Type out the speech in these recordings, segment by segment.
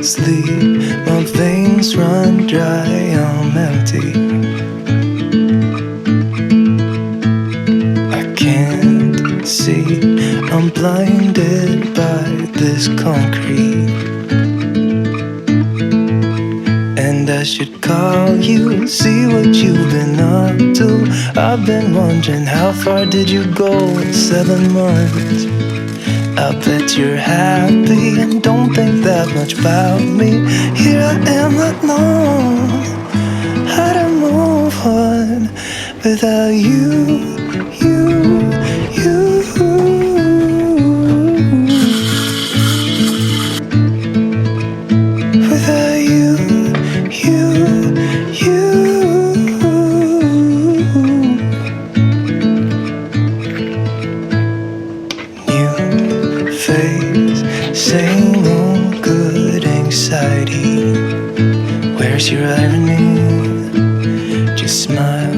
sleep, my veins run dry, I'm empty. I can't see, I'm blinded by this concrete. And I should call you, see what you've been up to. I've been wondering, how far did you go in 7 months? I bet you're happy and don't think that much about me. Here I am alone, how to move on without you. Without you. New face, same old good anxiety. Where's your irony? Just smile.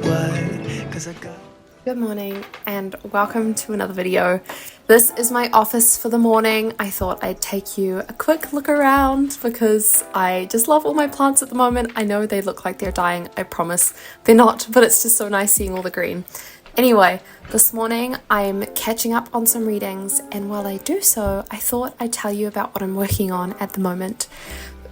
Why? 'Cause I got. Good morning and welcome to another video. This is my office for the morning. I thought I'd take you a quick look around because I just love all my plants at the moment. I know they look like they're dying, I promise they're not, but it's just so nice seeing all the green. Anyway, this morning I'm catching up on some readings, and while I do so, I thought I'd tell you about what I'm working on at the moment.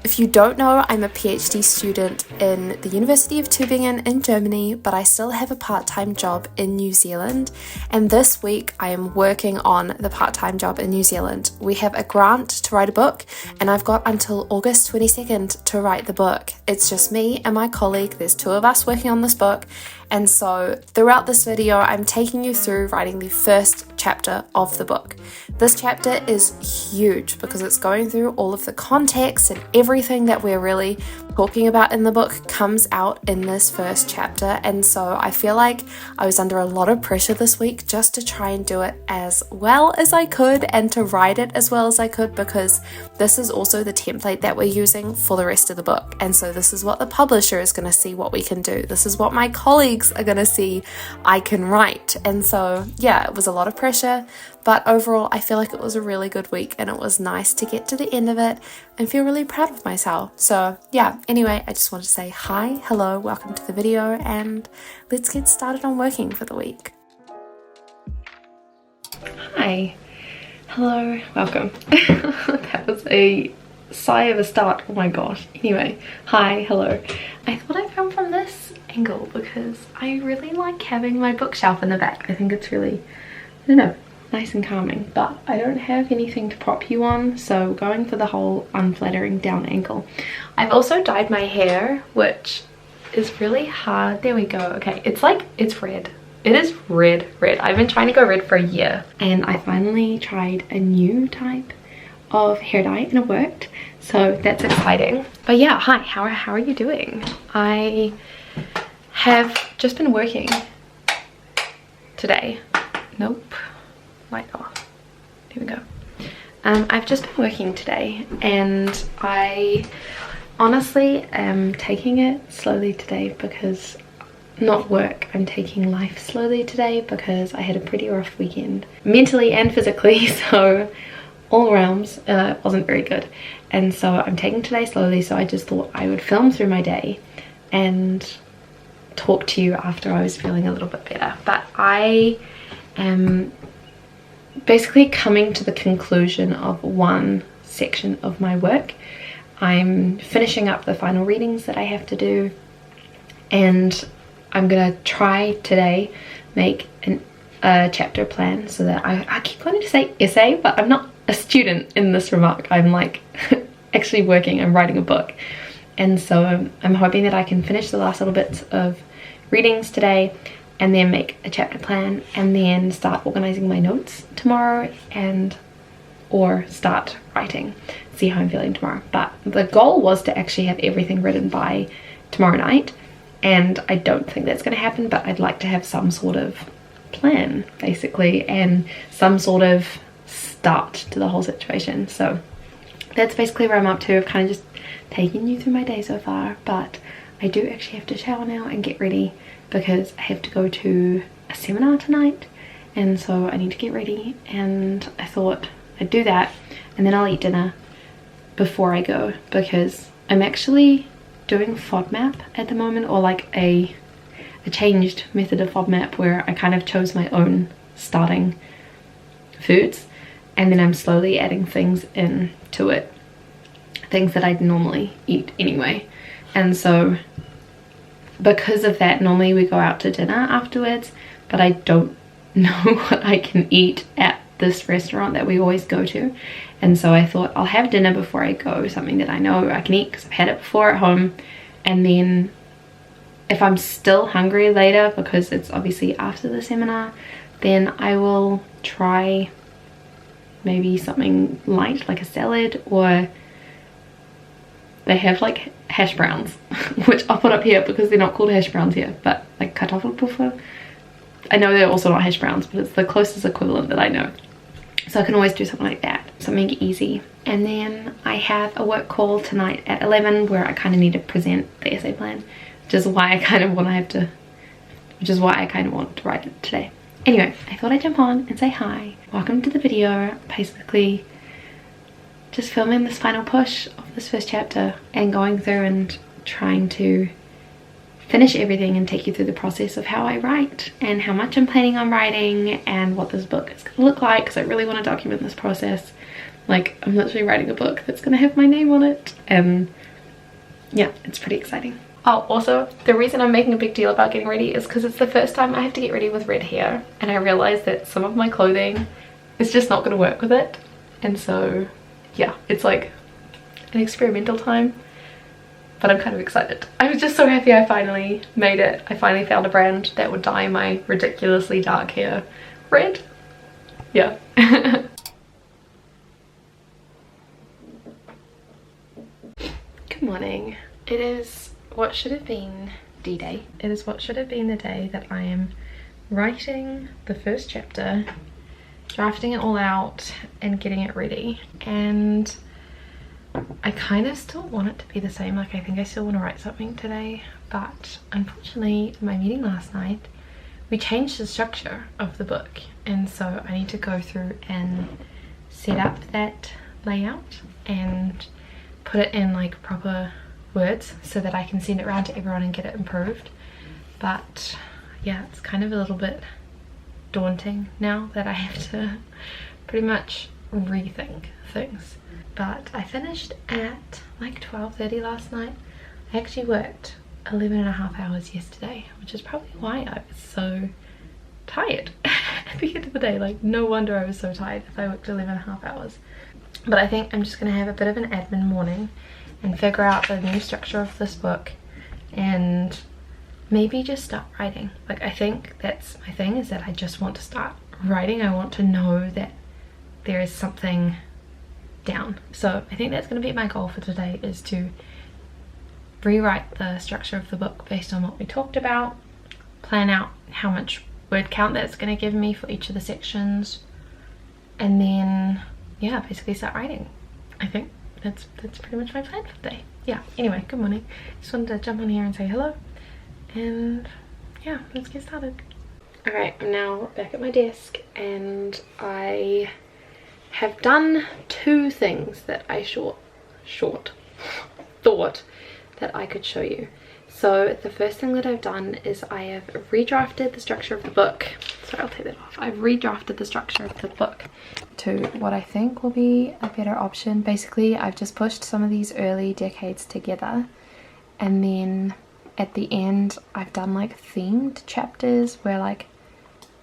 If you don't know, I'm a PhD student in the University of Tübingen in Germany, but I still have a part-time job in New Zealand. And this week I am working on the part-time job in New Zealand. We have a grant to write a book, and I've got until August 22nd to write the book. It's just me and my colleague. There's 2 of us working on this book. And so throughout this video, I'm taking you through writing the first chapter of the book. This chapter is huge because it's going through all of the context, and everything that we're really talking about in the book comes out in this first chapter. And so I feel like I was under a lot of pressure this week just to try and do it as well as I could and to write it as well as I could, because this is also the template that we're using for the rest of the book. And so this is what the publisher is going to see what we can do. This is what my colleagues are going to see I can write. And so yeah, it was a lot of pressure, but overall I feel like it was a really good week, and it was nice to get to the end of it and feel really proud of myself. So yeah, anyway, I just wanted to say hi, hello, welcome to the video, and let's get started on working for the week. Hi, hello, welcome. That was a sigh of a start, oh my gosh. Anyway, hi, hello. I thought I'd come from this angle because I really like having my bookshelf in the back. I think it's really, I don't know, nice and calming, but I don't have anything to prop you on, so going for the whole unflattering down ankle. I've also dyed my hair, which is really hard. There we go. Okay, it's red. It is red. I've been trying to go red for a year, and I finally tried a new type of hair dye and it worked, so that's exciting. But yeah, hi, how are you doing? I have just been working today. Nope, light off. Here we go. I've just been working today, and I honestly am taking it slowly today because, not work, I'm taking life slowly today because I had a pretty rough weekend, mentally and physically, so all realms wasn't very good. And so I'm taking today slowly, so I just thought I would film through my day and talk to you after I was feeling a little bit better. But I am basically coming to the conclusion of one section of my work. I'm finishing up the final readings that I have to do, and I'm gonna try today make a chapter plan so that I keep wanting to say essay, but I'm not a student in this remark. I'm like actually working and writing a book, and so I'm hoping that I can finish the last little bits of readings today and then make a chapter plan and then start organizing my notes tomorrow, and or start writing, see how I'm feeling tomorrow. But the goal was to actually have everything written by tomorrow night, and I don't think that's going to happen, but I'd like to have some sort of plan basically and some sort of start to the whole situation. So that's basically where I'm up to. I've kind of just taken you through my day so far, but I do actually have to shower now and get ready because I have to go to a seminar tonight, and so I need to get ready, and I thought I'd do that and then I'll eat dinner before I go, because I'm actually doing FODMAP at the moment, or like a changed method of FODMAP where I kind of chose my own starting foods, and then I'm slowly adding things into it, things that I'd normally eat anyway. And so because of that, normally we go out to dinner afterwards, but I don't know what I can eat at this restaurant that we always go to. And so I thought I'll have dinner before I go, something that I know I can eat because I've had it before at home. And then if I'm still hungry later, because it's obviously after the seminar, then I will try maybe something light like a salad, or they have like hash browns which I'll put up here because they're not called hash browns here, but like kartoffelpuffer. I know they're also not hash browns, but it's the closest equivalent that I know. So I can always do something like that, something easy. And then I have a work call tonight at 11 where I kind of need to present the essay plan, which is why I kind of want to write it today. Anyway, I thought I'd jump on and say hi. Welcome to the video. Basically just filming this final push of this first chapter and going through and trying to finish everything and take you through the process of how I write and how much I'm planning on writing and what this book is going to look like, because I really want to document this process. Like, I'm literally writing a book that's going to have my name on it, and yeah, it's pretty exciting. Oh, also, the reason I'm making a big deal about getting ready is because it's the first time I have to get ready with red hair, and I realized that some of my clothing is just not going to work with it. And so yeah, it's like an experimental time, but I'm kind of excited. I was just so happy I finally made it. I finally found a brand that would dye my ridiculously dark hair red. Yeah. Good morning. It is what should have been D-Day. It is what should have been the day that I am writing the first chapter, drafting it all out and getting it ready. And I kind of still want it to be the same. Like, I think I still want to write something today, but unfortunately in my meeting last night we changed the structure of the book, and so I need to go through and set up that layout and put it in like proper words so that I can send it around to everyone and get it improved. But yeah, it's kind of a little bit daunting now that I have to pretty much rethink things. But I finished at like 12:30 last night. I actually worked 11.5 hours yesterday, which is probably why I was so tired at the end of the day. Like, no wonder I was so tired if I worked 11.5 hours. But I think I'm just going to have a bit of an admin morning and figure out the new structure of this book and maybe just start writing. Like, I think that's my thing, is that I just want to start writing. I want to know that there is something down. So I think that's going to be my goal for today, is to rewrite the structure of the book based on what we talked about, plan out how much word count that's going to give me for each of the sections, and then yeah, basically start writing. I think that's pretty much my plan for the day. Yeah, anyway, good morning. Just wanted to jump on here and say hello, and yeah, let's get started. Alright, I'm now back at my desk and I have done two things that I thought that I could show you. So the first thing that I've done is I have redrafted the structure of the book. Sorry, I'll take that off. I've redrafted the structure of the book to what I think will be a better option. Basically, I've just pushed some of these early decades together, and then at the end I've done like themed chapters where like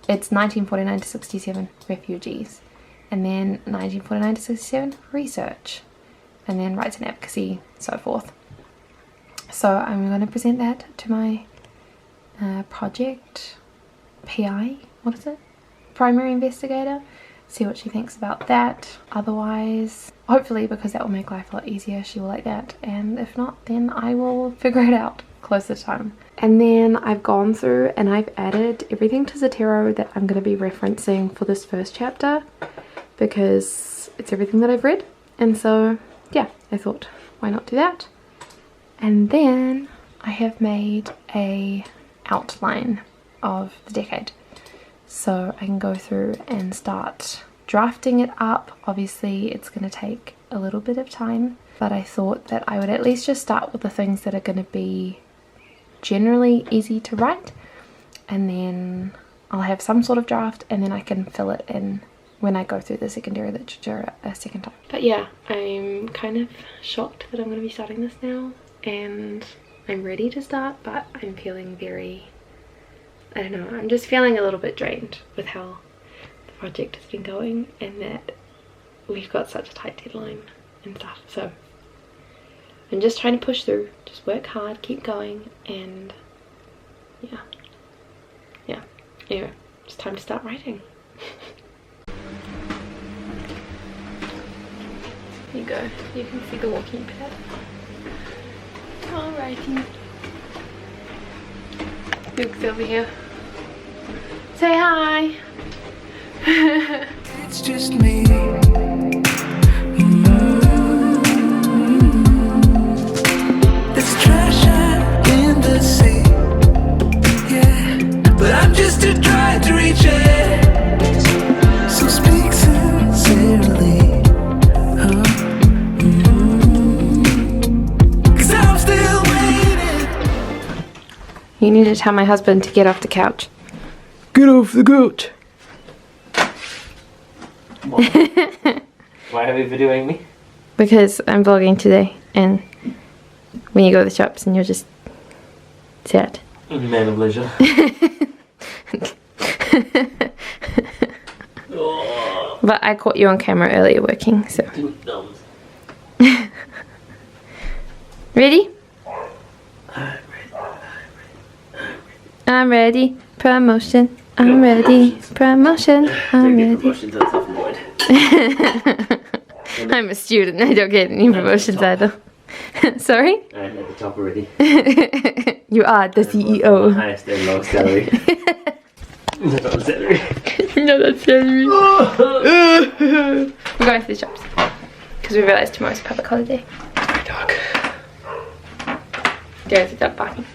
it's 1949 to 67 refugees, and then 1949 to 67 research, and then rights and advocacy, so forth. So I'm going to present that to my project PI, what is it? Primary investigator. See what she thinks about that. Otherwise, hopefully, because that will make life a lot easier, she will like that. And if not, then I will figure it out closer to time. And then I've gone through and I've added everything to Zotero that I'm going to be referencing for this first chapter, because it's everything that I've read. And so yeah, I thought, why not do that? And then I have made a outline of the decade, so I can go through and start drafting it up. Obviously it's going to take a little bit of time, but I thought that I would at least just start with the things that are going to be generally easy to write, and then I'll have some sort of draft, and then I can fill it in when I go through the secondary literature a second time. But yeah, I'm kind of shocked that I'm going to be starting this now, and I'm ready to start, but I'm feeling very, I don't know, I'm just feeling a little bit drained with how the project has been going, and that we've got such a tight deadline and stuff. So I'm just trying to push through, just work hard, keep going, and yeah. Anyway, it's time to start writing. There you go, you can see the walking pad. Alrighty. Luke's over here. Say hi! It's just me. There's treasure in the sea. Yeah, but I'm just too dry to reach it. So speak sincerely. Cause I'm still waiting. You need to tell my husband to get off the couch. Get off the couch. Why are you videoing me? Because I'm vlogging today, and when you go to the shops and you're just sad. Man of leisure. But I caught you on camera earlier working, so. Two thumbs. Ready? I'm ready. Promotion. I'm ready. Promotion. I'm ready. Promotions are self-employed. I'm a student. I don't get any promotions either. Sorry? I'm at the top already. You are the CEO. Highest and lowest salary. Not on salary. No, that's salary. We're going to the shops because we realised tomorrow's a public holiday. My dog. There's a dog barking.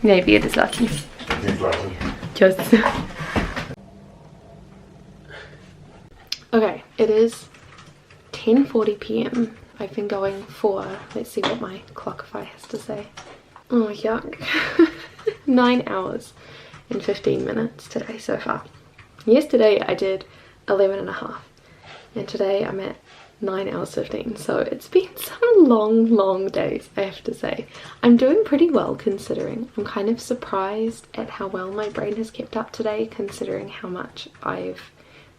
Maybe it is lucky. It's lucky. Just. Okay, it is 10:40 p.m. I've been going for, let's see what my clockify has to say. Oh, yuck. 9 hours and 15 minutes today so far. Yesterday I did 11 and a half, and today I'm at 9 hours 15, so it's been some long days, I have to say. I'm doing pretty well considering. I'm kind of surprised at how well my brain has kept up today, considering how much I've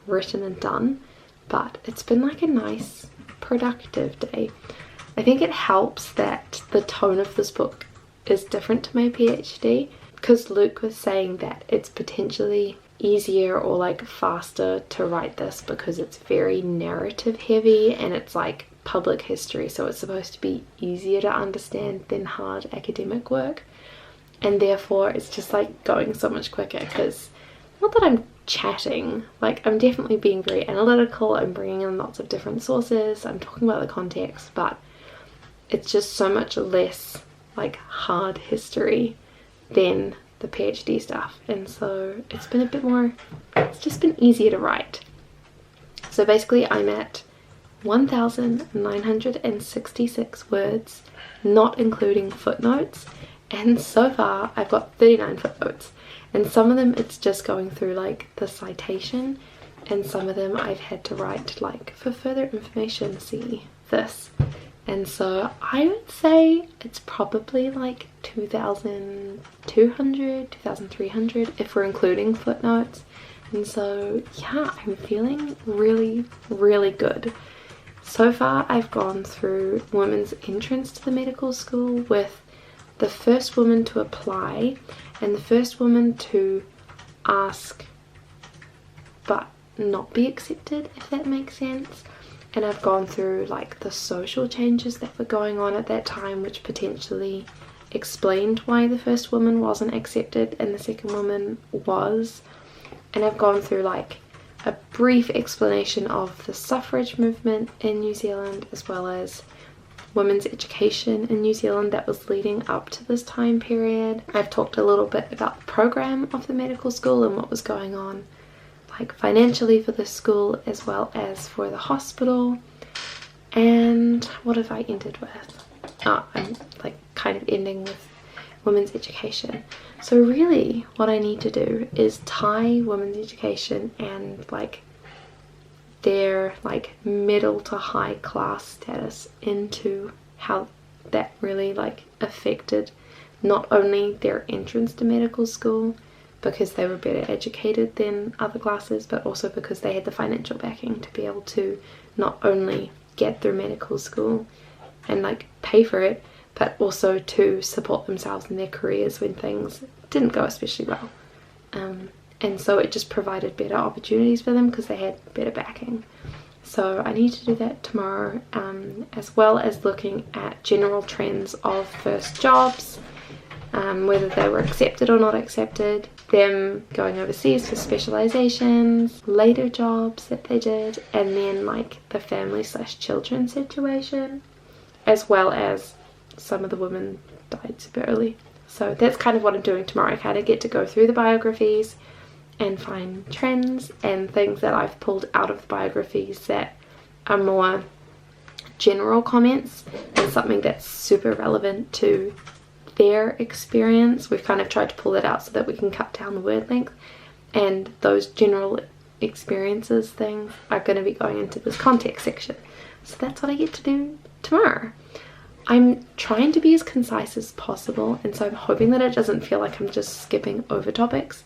written and done, but it's been like a nice productive day. I think it helps that the tone of this book is different to my PhD, because Luke was saying that it's potentially easier or like faster to write this because it's very narrative heavy and it's like public history, so it's supposed to be easier to understand than hard academic work, and therefore it's just like going so much quicker. Because not that I'm chatting, like I'm definitely being very analytical, I'm bringing in lots of different sources, I'm talking about the context, but it's just so much less like hard history than the PhD stuff, and so it's been a bit more, it's just been easier to write. So basically I'm at 1,966 words, not including footnotes, and so far I've got 39 footnotes, and some of them it's just going through like the citation, and some of them I've had to write like for further information, see this. And so I would say it's probably like 2,200, 2,300 if we're including footnotes. And so yeah, I'm feeling really good. So far I've gone through women's entrance to the medical school with the first woman to apply and the first woman to ask but not be accepted, if that makes sense. And I've gone through like the social changes that were going on at that time, which potentially explained why the first woman wasn't accepted and the second woman was. And I've gone through like a brief explanation of the suffrage movement in New Zealand, as well as women's education in New Zealand that was leading up to this time period. I've talked a little bit about the program of the medical school and what was going on like financially for the school as well as for the hospital. what have I ended with? Oh, I'm like kind of ending with women's education. So really what I need to do is tie women's education and like their like middle to high class status into how that really like affected not only their entrance to medical school because they were better educated than other classes, but also because they had the financial backing to be able to not only get through medical school and like pay for it, but also to support themselves in their careers when things didn't go especially well. And so it just provided better opportunities for them because they had better backing. So I need to do that tomorrow, as well as looking at general trends of first jobs, whether they were accepted or not accepted, them going overseas for specializations, later jobs that they did, and then like the family/children situation, as well as some of the women died super early. So that's kind of what I'm doing tomorrow. I kind of get to go through the biographies and find trends and things that I've pulled out of the biographies that are more general comments and something that's super relevant to their experience. We've kind of tried to pull it out so that we can cut down the word length, and those general experiences things are going to be going into this context section. So that's what I get to do tomorrow. I'm trying to be as concise as possible, and so I'm hoping that it doesn't feel like I'm just skipping over topics,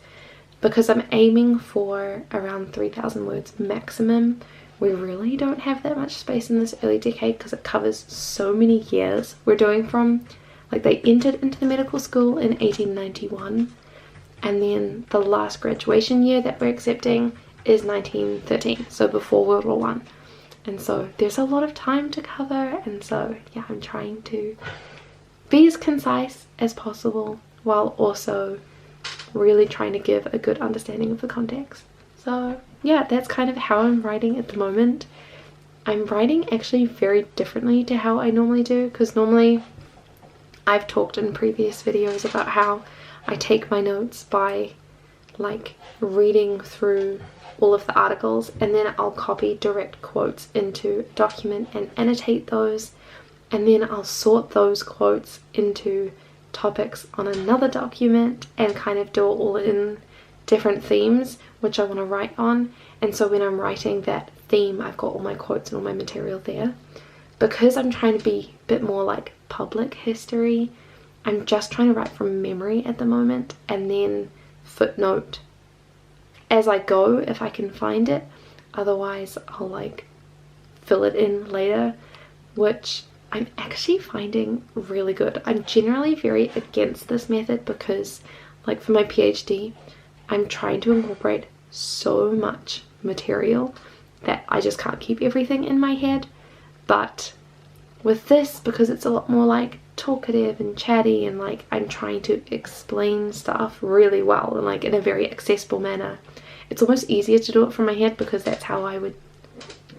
because I'm aiming for around 3,000 words maximum. We really don't have that much space in this early decade because it covers so many years. We're doing from, like, they entered into the medical school in 1891, and then the last graduation year that we're accepting is 1913, so before World War One. And so there's a lot of time to cover, and so yeah, I'm trying to be as concise as possible while also really trying to give a good understanding of the context. So yeah, that's kind of how I'm writing at the moment. I'm writing actually very differently to how I normally do, because normally I've talked in previous videos about how I take my notes by like reading through all of the articles, and then I'll copy direct quotes into a document and annotate those, and then I'll sort those quotes into topics on another document and kind of do it all in different themes which I want to write on. And so when I'm writing that theme, I've got all my quotes and all my material there. Because I'm trying to be a bit more like public history, I'm just trying to write from memory at the moment and then footnote as I go if I can find it. Otherwise I'll like fill it in later, which I'm actually finding really good. I'm generally very against this method because, like, for my PhD, I'm trying to incorporate so much material that I just can't keep everything in my head. But with this, because it's a lot more like talkative and chatty, and like I'm trying to explain stuff really well and like in a very accessible manner, it's almost easier to do it from my head because that's how I would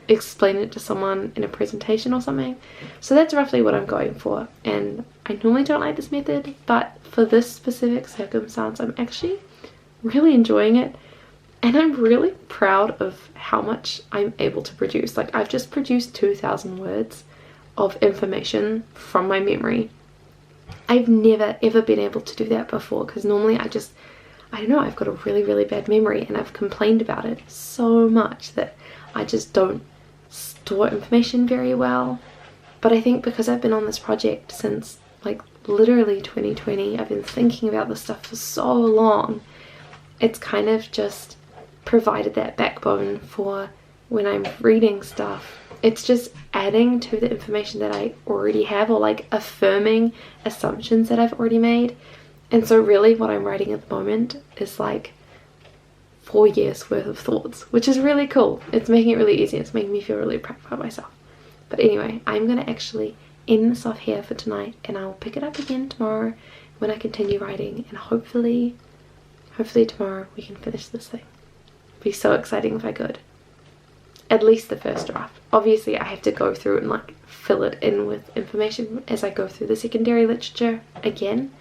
explain it to someone in a presentation or something. So that's roughly what I'm going for, and I normally don't like this method, but for this specific circumstance I'm actually really enjoying it, and I'm really proud of how much I'm able to produce. Like, I've just produced 2,000 words of information from my memory. I've never ever been able to do that before, because normally I don't know, I've got a really bad memory, and I've complained about it so much that I just don't store information very well. But I think because I've been on this project since like literally 2020, I've been thinking about this stuff for so long, it's kind of just provided that backbone for when I'm reading stuff. It's just adding to the information that I already have, or like affirming assumptions that I've already made. And so really what I'm writing at the moment is like 4 years worth of thoughts, which is really cool. It's making it really easy. It's making me feel really proud of myself. But anyway, I'm going to actually end this off here for tonight, and I'll pick it up again tomorrow when I continue writing, and hopefully tomorrow we can finish this thing. It'd be so exciting if I could. At least the first draft. Obviously I have to go through and like fill it in with information as I go through the secondary literature again,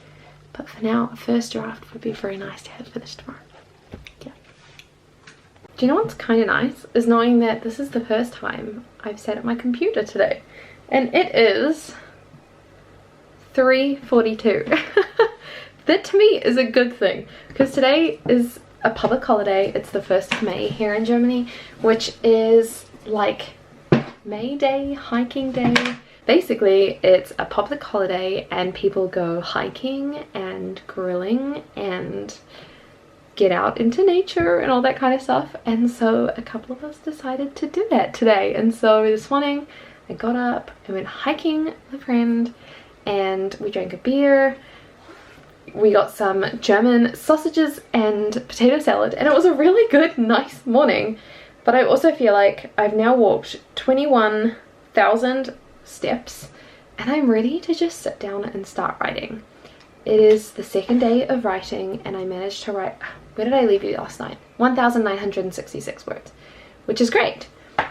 but for now a first draft would be very nice to have finished tomorrow. Yeah. Do you know what's kind of nice? Is knowing that this is the first time I've sat at my computer today. And it is 3:42. That to me is a good thing, because today is a public holiday. It's the 1st of May here in Germany, which is like May Day, hiking day. Basically, it's a public holiday and people go hiking and grilling and get out into nature and all that kind of stuff. And so a couple of us decided to do that today. And so this morning I got up and went hiking with a friend and we drank a beer. We got some German sausages and potato salad, and it was a really good, nice morning. But I also feel like I've now walked 21,000 steps and I'm ready to just sit down and start writing. It is the 2nd day of writing and I managed to write, where did I leave you last night? 1,966 words, which is great.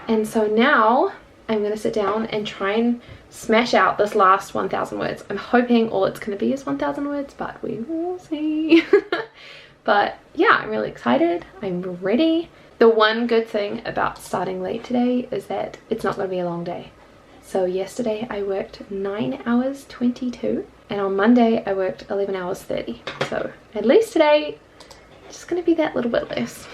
And so now I'm going to sit down and try and smash out this last 1,000 words. I'm hoping all it's going to be is 1,000 words, but we will see. But yeah, I'm really excited. I'm ready. The one good thing about starting late today is that it's not going to be a long day. So yesterday I worked 9 hours 22, and on Monday I worked 11 hours 30. So at least today it's just going to be that little bit less.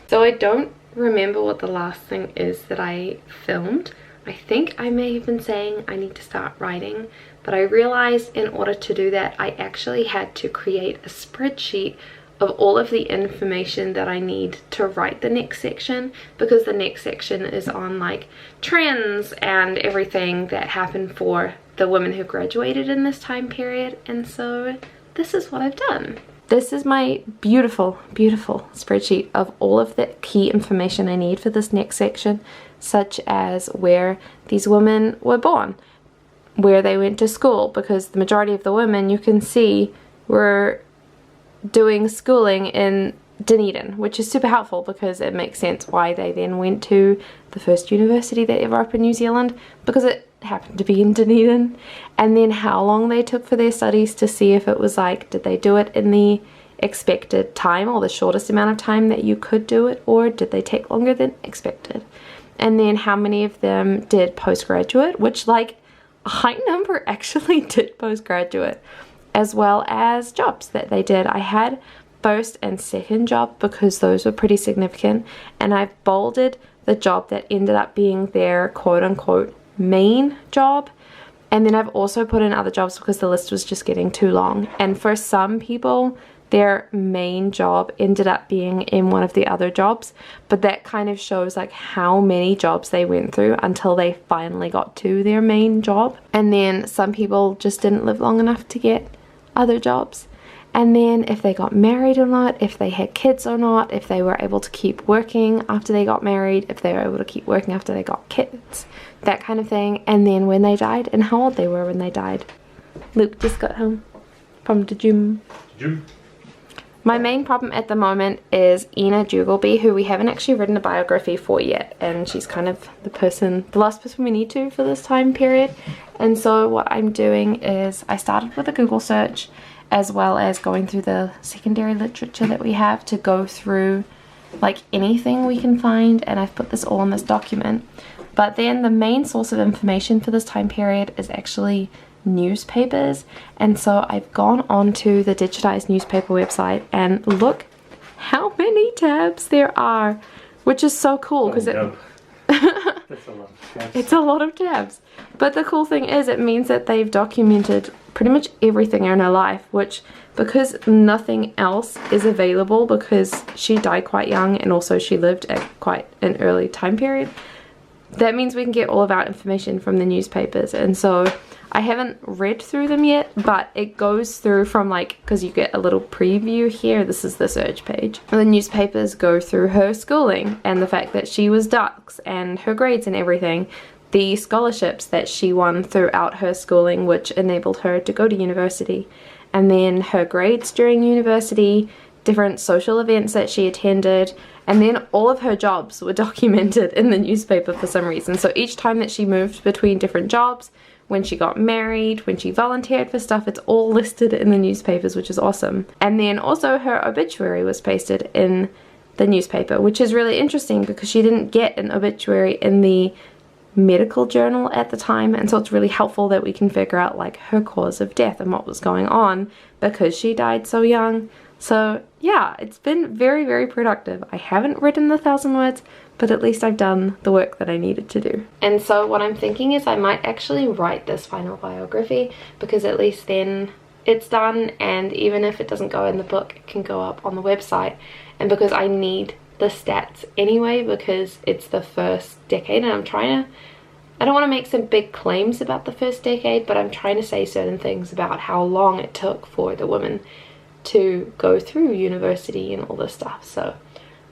So I don't remember what the last thing is that I filmed. I think I may have been saying I need to start writing, but I realized in order to do that I actually had to create a spreadsheet of all of the information that I need to write the next section, because the next section is on like trends and everything that happened for the women who graduated in this time period. And so this is what I've done. This is my beautiful, beautiful spreadsheet of all of the key information I need for this next section, such as where these women were born, where they went to school, because the majority of the women, you can see, were doing schooling in Dunedin, which is super helpful because it makes sense why they then went to the first university that ever opened in New Zealand, because it happened to be in Dunedin. And then how long they took for their studies, to see if it was like, did they do it in the expected time or the shortest amount of time that you could do it, or did they take longer than expected? And then how many of them did postgraduate, which like a high number actually did postgraduate, as well as jobs that they did. I had first and second job because those were pretty significant, and I've bolded the job that ended up being their quote-unquote main job, and then I've also put in other jobs because the list was just getting too long. And for some people, their main job ended up being in one of the other jobs, but that kind of shows like how many jobs they went through until they finally got to their main job. And then some people just didn't live long enough to get other jobs. And then if they got married or not, if they had kids or not, if they were able to keep working after they got married, if they were able to keep working after they got kids, that kind of thing. And then when they died and how old they were when they died. Luke just got home from the gym. My main problem at the moment is Ina Jugelby, who we haven't actually written a biography for yet, and she's kind of the last person we need to for this time period. And so what I'm doing is I started with a Google search, as well as going through the secondary literature that we have to go through like anything we can find, and I've put this all in this document. But then the main source of information for this time period is actually newspapers, and so I've gone onto the digitized newspaper website, and look how many tabs there are, which is so cool because that's a lot of tabs. It's a lot of tabs. But the cool thing is it means that they've documented pretty much everything in her life, which, because nothing else is available, because she died quite young and also she lived at quite an early time period, that means we can get all of our information from the newspapers. And so I haven't read through them yet, but it goes through from like, because you get a little preview here, this is the search page. The newspapers go through her schooling and the fact that she was Dux and her grades and everything, the scholarships that she won throughout her schooling, which enabled her to go to university, and then her grades during university, different social events that she attended, and then all of her jobs were documented in the newspaper for some reason. So each time that she moved between different jobs, when she got married, when she volunteered for stuff, it's all listed in the newspapers, which is awesome. And then also her obituary was pasted in the newspaper, which is really interesting because she didn't get an obituary in the medical journal at the time, and so it's really helpful that we can figure out like her cause of death and what was going on because she died so young. So yeah, it's been very, very productive. I haven't written the 1,000 words, but at least I've done the work that I needed to do. And so what I'm thinking is I might actually write this final biography, because at least then it's done, and even if it doesn't go in the book, it can go up on the website. And because I need the stats anyway, because it's the first decade, and I don't want to make some big claims about the first decade, but I'm trying to say certain things about how long it took for the women to go through university and all this stuff. So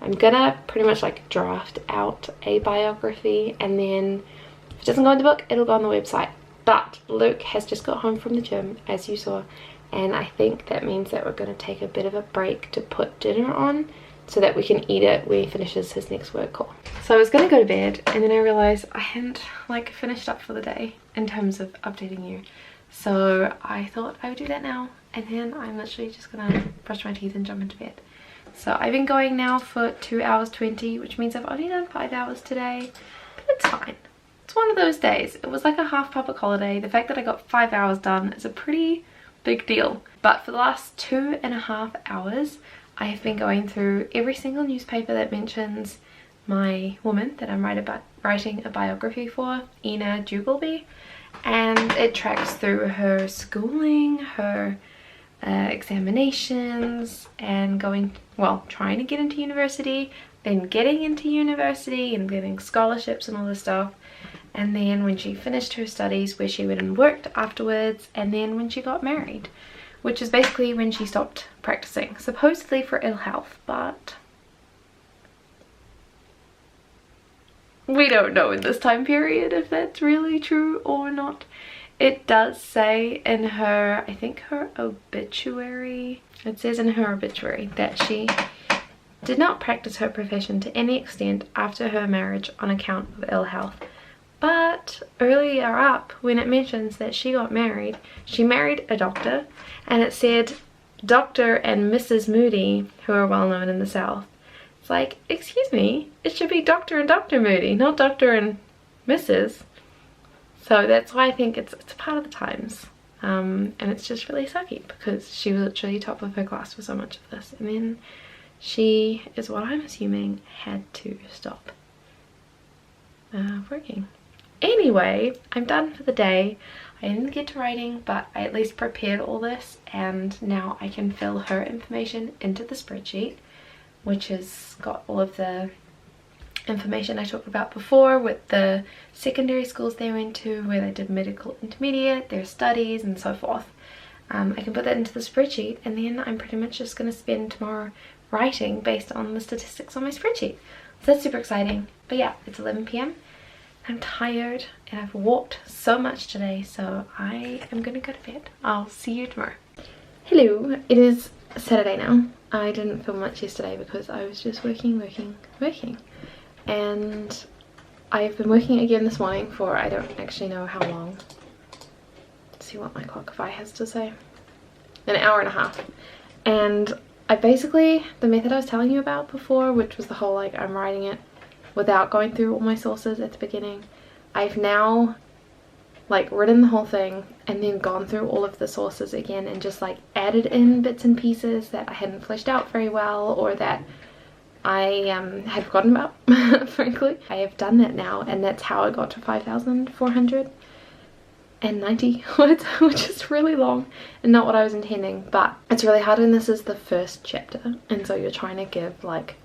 I'm gonna pretty much like draft out a biography, and then if it doesn't go in the book, it'll go on the website. But Luke has just got home from the gym, as you saw, and I think that means that we're going to take a bit of a break to put dinner on so that we can eat it when he finishes his next work call. So I was going to go to bed, and then I realized I hadn't like finished up for the day in terms of updating you. So I thought I would do that now, and then I'm literally just going to brush my teeth and jump into bed. So I've been going now for 2 hours 20, which means I've only done 5 hours today, but it's fine. It's one of those days. It was like a half public holiday. The fact that I got 5 hours done is a pretty big deal. But for the last 2.5 hours, I have been going through every single newspaper that mentions my woman that I'm writing a biography for, Ina Jugalby, and it tracks through her schooling, her examinations, and trying to get into university, then getting into university and getting scholarships and all this stuff. And then when she finished her studies, where she went and worked afterwards, and then when she got married, which is basically when she stopped practicing, supposedly for ill health, but we don't know in this time period if that's really true or not. It does say in her, I think her obituary, it says in her obituary that she did not practice her profession to any extent after her marriage on account of ill health. But earlier up, when it mentions that she got married, she married a doctor, and it said Dr. and Mrs. Moody, who are well known in the South. It's like, excuse me, it should be Dr. and Dr. Moody, not Dr. and Mrs. So that's why I think it's a part of the times. And it's just really sucky because she was literally top of her class for so much of this. And then she is what I'm assuming had to stop working. Anyway, I'm done for the day. I didn't get to writing, but I at least prepared all this, and now I can fill her information into the spreadsheet, which has got all of the information I talked about before with the secondary schools they went to, where they did medical intermediate, their studies and so forth. I can put that into the spreadsheet, and then I'm pretty much just going to spend tomorrow writing based on the statistics on my spreadsheet. So that's super exciting. But yeah, it's 11 p.m. I'm tired and I've walked so much today, so I am gonna go to bed. I'll see you tomorrow. Hello, it is Saturday now. I didn't film much yesterday because I was just working. And I've been working again this morning for I don't actually know how long. Let's see what my clockify has to say. An hour and a half. And I basically, the method I was telling you about before, which was the whole like I'm writing it without going through all my sources at the beginning, I've now like written the whole thing and then gone through all of the sources again and just like added in bits and pieces that I hadn't fleshed out very well, or that I had forgotten about. Frankly, I have done that now, and that's how I got to 5,490 words, which is really long and not what I was intending. But it's really hard when this is the first chapter, and so you're trying to give like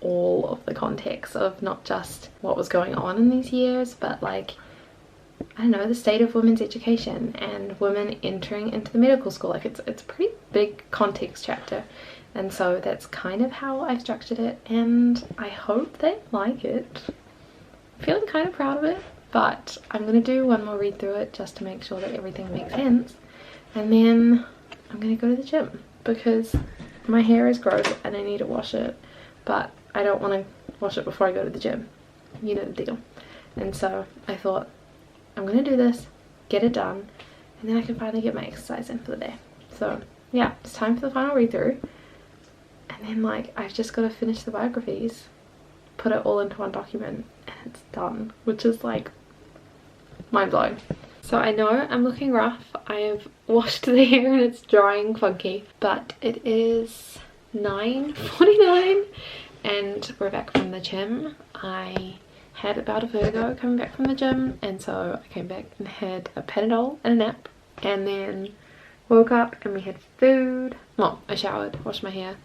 all of the context of not just what was going on in these years, but like, I don't know, the state of women's education and women entering into the medical school. Like it's a pretty big context chapter, and so that's kind of how I've structured it, and I hope they like it. I'm feeling kind of proud of it, but I'm gonna do one more read through it just to make sure that everything makes sense, and then I'm gonna go to the gym because my hair is gross and I need to wash it, but I don't want to wash it before I go to the gym. You know the deal. And so I thought, I'm gonna do this, get it done, and then I can finally get my exercise in for the day. So yeah, it's time for the final read through, and and then like I've just got to finish the biographies, put it all into one document, and it's done, which is like mind-blowing. So I know I'm looking rough. I have washed the hair and it's drying funky, but it is 9:49 and we're back from the gym. I had about a vertigo coming back from the gym, and so I came back and had a Panadol and a nap, and then woke up and we had food. Well, I showered, washed my hair,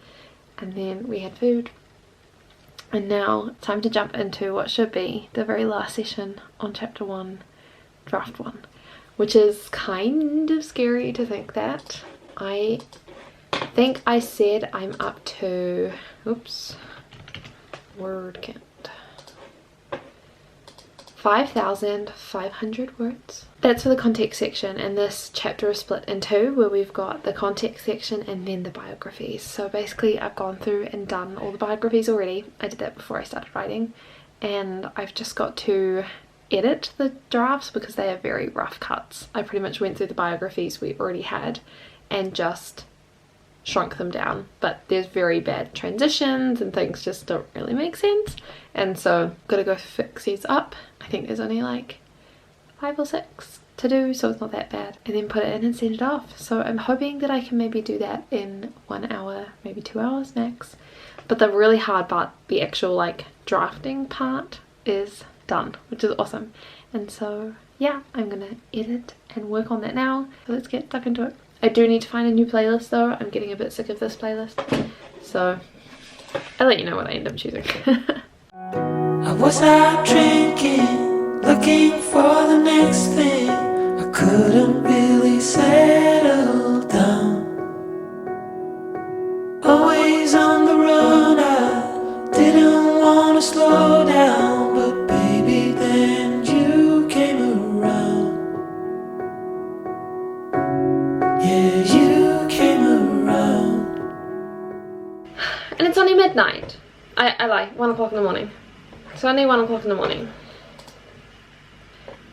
and then we had food. And now it's time to jump into what should be the very last session on chapter 1, draft 1, which is kind of scary to think that. I think I said I'm up to, oops, word count, 5,500 words. That's for the context section, and this chapter is split in two, where we've got the context section and then the biographies. So basically I've gone through and done all the biographies already. I did that before I started writing, and I've just got to edit the drafts because they are very rough cuts. I pretty much went through the biographies we already had and just shrunk them down, but there's very bad transitions and things just don't really make sense, and so gotta go fix these up. I think there's only like 5 or 6 to do, so it's not that bad, and then put it in and send it off. So I'm hoping that I can maybe do that in 1 hour, maybe 2 hours max. But the really hard part, the actual like drafting part, is done, which is awesome. And so yeah, I'm gonna edit and work on that now. So let's get stuck into it. I do need to find a new playlist though. I'm getting a bit sick of this playlist, so I'll let you know what I end up choosing. I was out drinking, looking for the next thing. I couldn't really settle down. Always on the run, I didn't want to slow down, but baby, then you came around. Yeah, you came around. And it's only midnight. I lie, 1 o'clock in the morning. It's only 1 o'clock in the morning.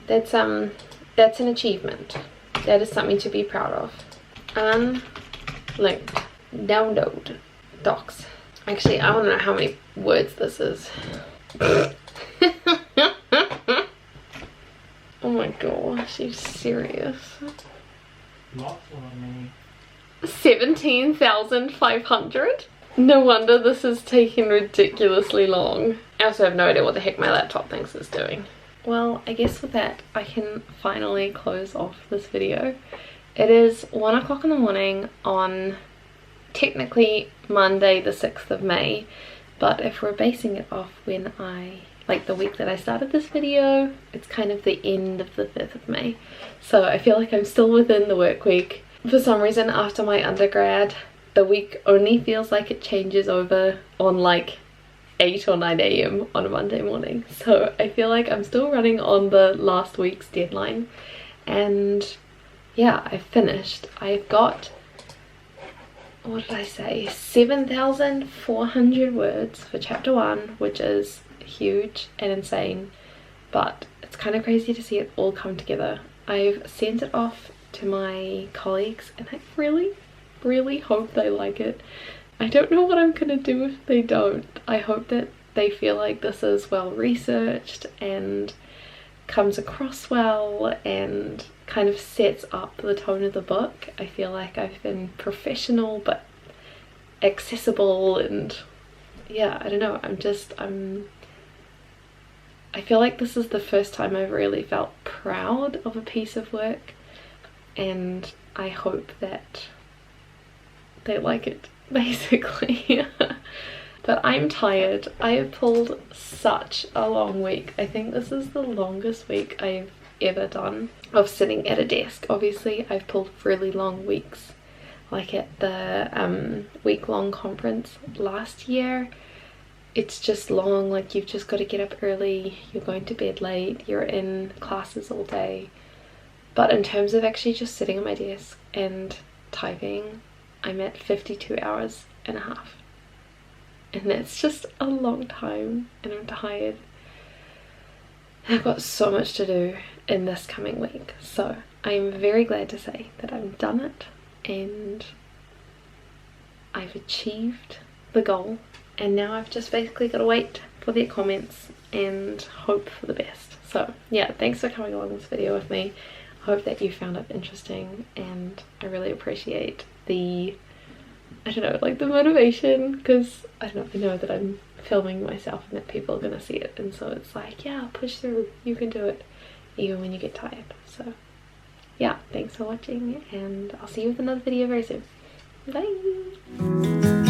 That's an achievement. That is something to be proud of. Unlinked. Download. Docs. Actually, I want to know how many words this is. Oh my gosh, are you serious? Lots of money. 17,500? No wonder this is taking ridiculously long. I also have no idea what the heck my laptop thinks it's doing. Well, I guess with that I can finally close off this video. It is 1 o'clock in the morning on technically Monday the 6th of May, but if we're basing it off when like the week that I started this video, it's kind of the end of the 5th of May. So I feel like I'm still within the work week. For some reason after my undergrad, the week only feels like it changes over on like 8 or 9 a.m. on a Monday morning. So I feel like I'm still running on the last week's deadline. And yeah, I've finished. I've got, what did I say, 7,400 words for chapter 1, which is huge and insane, but it's kind of crazy to see it all come together. I've sent it off to my colleagues and I really hope they like it. I don't know what I'm gonna do if they don't. I hope that they feel like this is well researched and comes across well and kind of sets up the tone of the book. I feel like I've been professional but accessible, and yeah, I don't know, I feel like this is the first time I've really felt proud of a piece of work, and I hope that they like it, basically. But I'm tired. I have pulled such a long week. I think this is the longest week I've ever done of sitting at a desk. Obviously I've pulled really long weeks, like at the week-long conference last year. It's just long, like you've just got to get up early, you're going to bed late, you're in classes all day. But in terms of actually just sitting at my desk and typing, I'm at 52 hours and a half. And that's just a long time, and I'm tired. I've got so much to do in this coming week, so I'm very glad to say that I've done it and I've achieved the goal, and now I've just basically got to wait for their comments and hope for the best. So yeah, thanks for coming along this video with me. I hope that you found it interesting, and I really appreciate the, I don't know, like the motivation, because I don't know, I know that I'm filming myself and that people are gonna see it, and so it's like, yeah, push through, you can do it even when you get tired. So yeah, thanks for watching, and I'll see you with another video very soon. Bye.